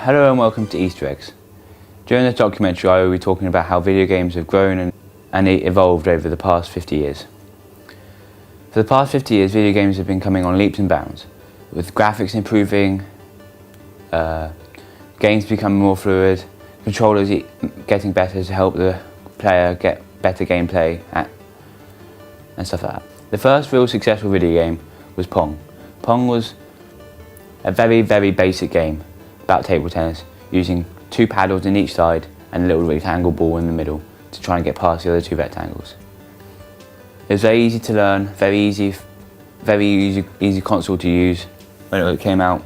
Hello and welcome to Easter Eggs. During this documentary I will be talking about how video games have grown and evolved over the past 50 years. For the past 50 years video games have been coming on leaps and bounds, with graphics improving, games becoming more fluid, controllers getting better to help the player get better gameplay and stuff like that. The first real successful video game was Pong. Pong was a very basic game about table tennis, using 2 paddles in each side and a little rectangle ball in the middle to try and get past the other 2 rectangles. It was very easy to learn, very easy console to use when it came out,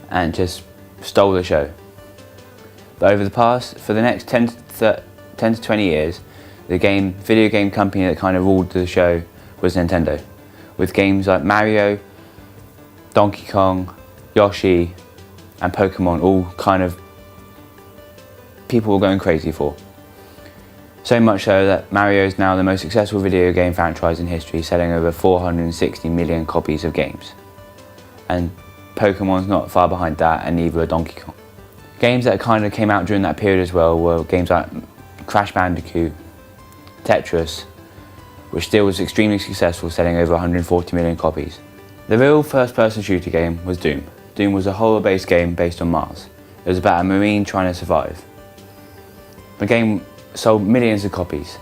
and just stole the show. But for the next 10 to 20 years, the video game company that kind of ruled the show was Nintendo, with games like Mario, Donkey Kong, Yoshi and Pokemon all kind of people were going crazy for. So much so that Mario is now the most successful video game franchise in history, selling over 460 million copies of games. And Pokemon's not far behind that, and neither are Donkey Kong. Games that kind of came out during that period as well were games like Crash Bandicoot, Tetris, which still was extremely successful, selling over 140 million copies. The real first-person shooter game was Doom. Doom was a horror-based game based on Mars. It was about a Marine trying to survive. The game sold millions of copies,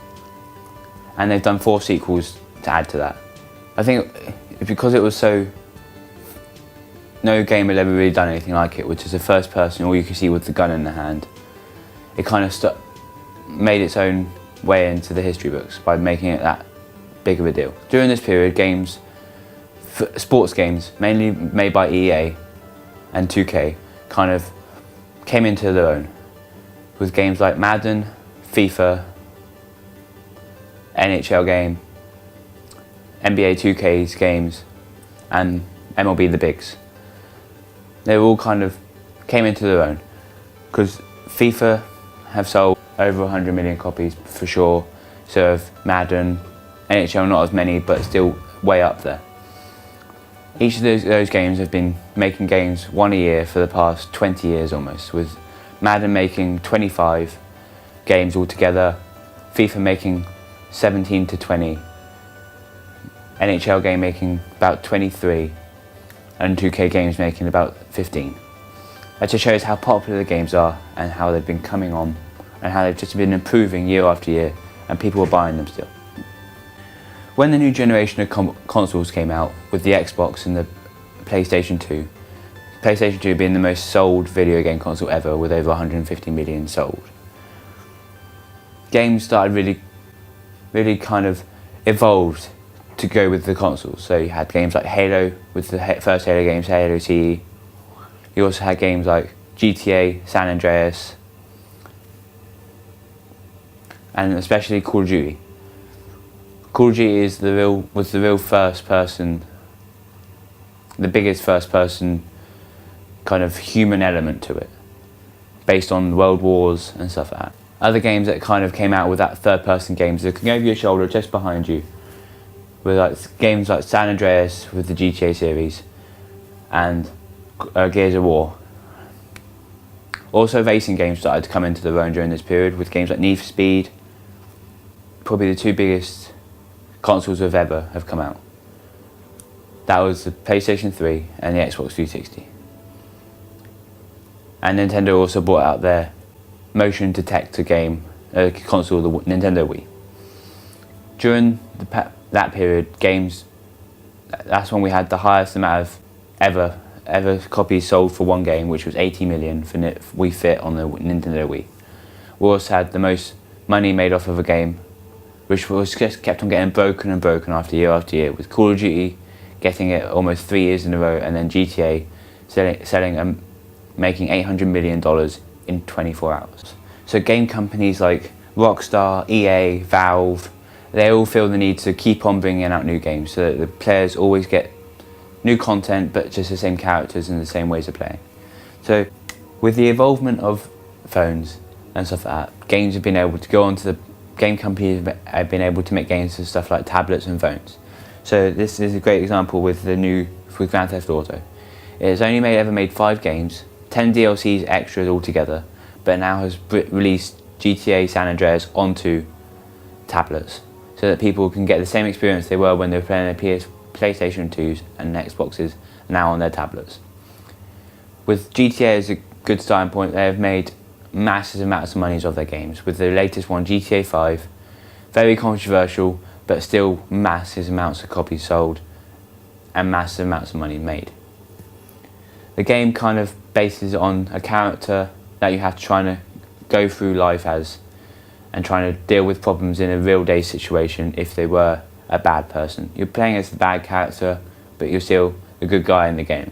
and they've done 4 sequels to add to that. I think because it was no game had ever really done anything like it, which is a first person, all you could see with the gun in the hand. It kind of made its own way into the history books by making it that big of a deal. During this period, sports games, mainly made by EA and 2K, kind of came into their own, with games like Madden, FIFA, NHL game, NBA 2K's games, and MLB The Bigs. They all kind of came into their own, because FIFA have sold over 100 million copies for sure, so have Madden, NHL not as many, but still way up there. Each of those games have been making games one a year for the past 20 years almost, with Madden making 25 games altogether, FIFA making 17 to 20, NHL game making about 23, and 2K games making about 15. That just shows how popular the games are and how they've been coming on and how they've just been improving year after year, and people are buying them still. When the new generation of consoles came out, with the Xbox and the PlayStation 2, PlayStation 2 being the most sold video game console ever with over 150 million sold, games started really kind of evolved to go with the consoles. So you had games like Halo, with the first Halo games, Halo CE. You also had games like GTA, San Andreas, and especially Call of Duty. Call of Duty was the real first-person the biggest first-person kind of human element to it, based on world wars and stuff like that. Other games that kind of came out with that third-person games that can go over your shoulder just behind you, with like games like San Andreas with the GTA series, and Gears of War. Also, racing games started to come into their own during this period, with games like Need for Speed. Probably the two biggest consoles have ever have come out. That was the PlayStation 3 and the Xbox 360. And Nintendo also brought out their motion detector game console, the Nintendo Wii. During that period, games, that's when we had the highest amount of ever copies sold for one game, which was 80 million for Wii Fit on the Nintendo Wii. We also had the most money made off of a game, which was just kept on getting broken and broken after year, with Call of Duty getting it almost 3 years in a row, and then GTA selling making $800 million in 24 hours. So game companies like Rockstar, EA, Valve, they all feel the need to keep on bringing out new games so that the players always get new content, but just the same characters and the same ways of playing. So with the involvement of phones and stuff like that, games have been able to go onto the game companies have been able to make games for stuff like tablets and phones. So this is a great example with Grand Theft Auto. It has only ever made 5 games, 10 DLCs extras altogether, but now has released GTA San Andreas onto tablets, so that people can get the same experience they were when they were playing their PlayStation 2s and Xboxes now on their tablets. With GTA as a good starting point, they have made massive amounts of money off their games, with the latest one, GTA 5, very controversial, but still massive amounts of copies sold and massive amounts of money made. The game kind of bases on a character that you have to try to go through life as, and trying to deal with problems in a real day situation if they were a bad person. You're playing as the bad character, but you're still the good guy in the game.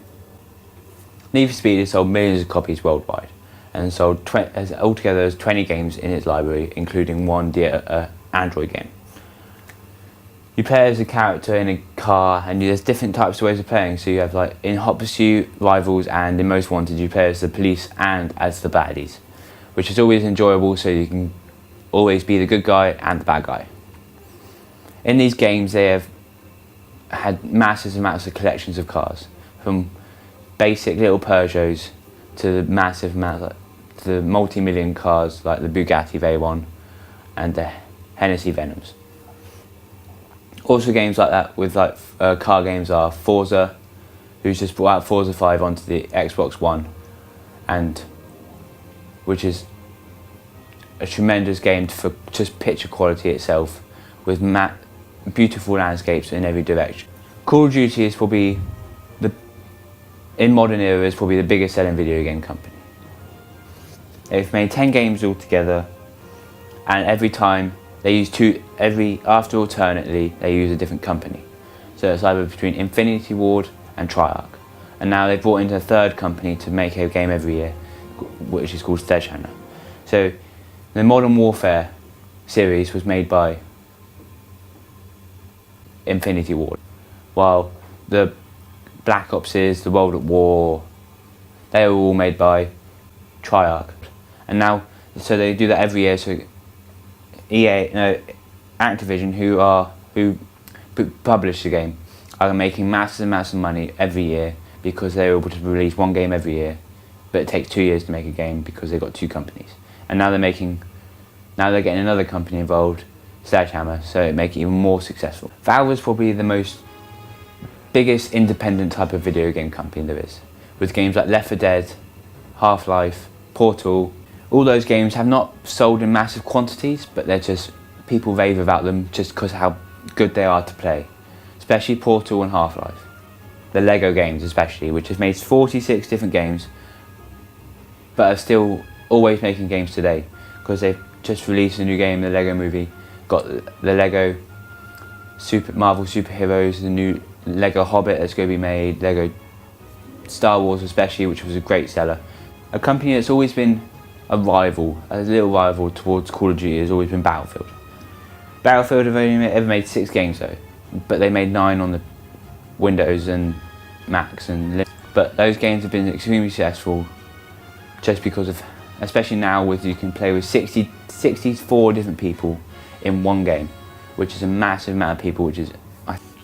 Need for Speed has sold millions of copies worldwide, and sold altogether there's 20 games in its library, including one Android game. You play as a character in a car, and there's different types of ways of playing. So you have, like, in Hot Pursuit, Rivals, and in Most Wanted, you play as the police and as the baddies, which is always enjoyable, so you can always be the good guy and the bad guy. In these games, they have had massive amounts of collections of cars, from basic little Peugeots to the massive amounts, like the multi-million cars like the Bugatti Veyron and the Hennessy Venoms. Also, games like that with car games are Forza, who's just brought out Forza 5 onto the Xbox One, and which is a tremendous game for just picture quality itself, with beautiful landscapes in every direction. Call of Duty is probably in modern era is probably the biggest selling video game company. They've made 10 games altogether, and every time they use alternately they use a different company. So it's either between Infinity Ward and Treyarch, and now they've brought in a third company to make a game every year, which is called Sledgehammer. So the Modern Warfare series was made by Infinity Ward, while the Black Opses, the World at War, they were all made by Treyarch. And now, so they do that every year. So Activision, who publish the game, are making massive amounts of money every year because they're able to release one game every year, but it takes 2 years to make a game because they've got 2 companies. And now they're getting another company involved, Sledgehammer, so it makes it even more successful. Valve is probably the biggest independent type of video game company there is, with games like Left 4 Dead, Half-Life, Portal. All those games have not sold in massive quantities, but they're just, people rave about them just because how good they are to play, especially Portal and Half-Life. The Lego games especially, which has made 46 different games, but are still always making games today, because they've just released a new game, the Lego Movie, got the Lego Marvel superheroes, the new Lego Hobbit that's going to be made, Lego Star Wars especially, which was a great seller. A company that's always been a little rival towards Call of Duty has always been Battlefield. Battlefield have only ever made 6 games though, but they made 9 on the Windows and Max and Linux. But those games have been extremely successful just because of, especially now with you can play with 64 different people in one game, which is a massive amount of people.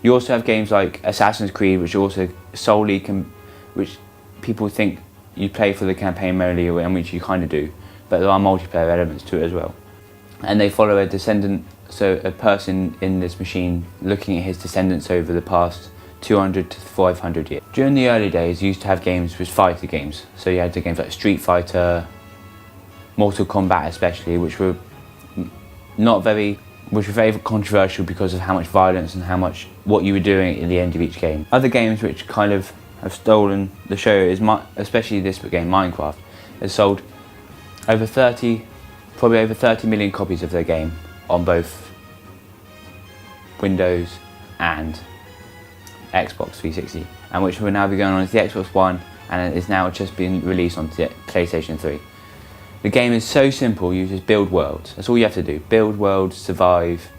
You also have games like Assassin's Creed, which also solely which people think you play for the campaign mainly, and which you kind of do, but there are multiplayer elements to it as well. And they follow a descendant, so a person in this machine looking at his descendants over the past 200 to 500 years. During the early days, you used to have games with fighter games. So you had the games like Street Fighter, Mortal Kombat especially, which were very controversial because of how much violence and what you were doing at the end of each game. Other games which kind of have stolen the show is, especially this game, Minecraft, has sold probably over 30 million copies of their game on both Windows and Xbox 360, and which will now be going on to the Xbox One, and it is now just being released on the PlayStation 3. The game is so simple, you just build worlds. That's all you have to do, build worlds, survive,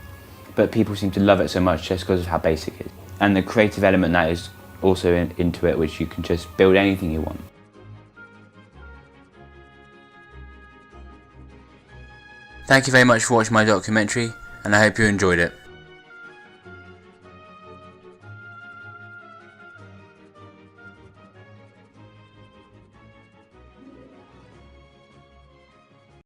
but people seem to love it so much just because of how basic it is. And the creative element that is also into it, which you can just build anything you want. Thank you very much for watching my documentary, and I hope you enjoyed it.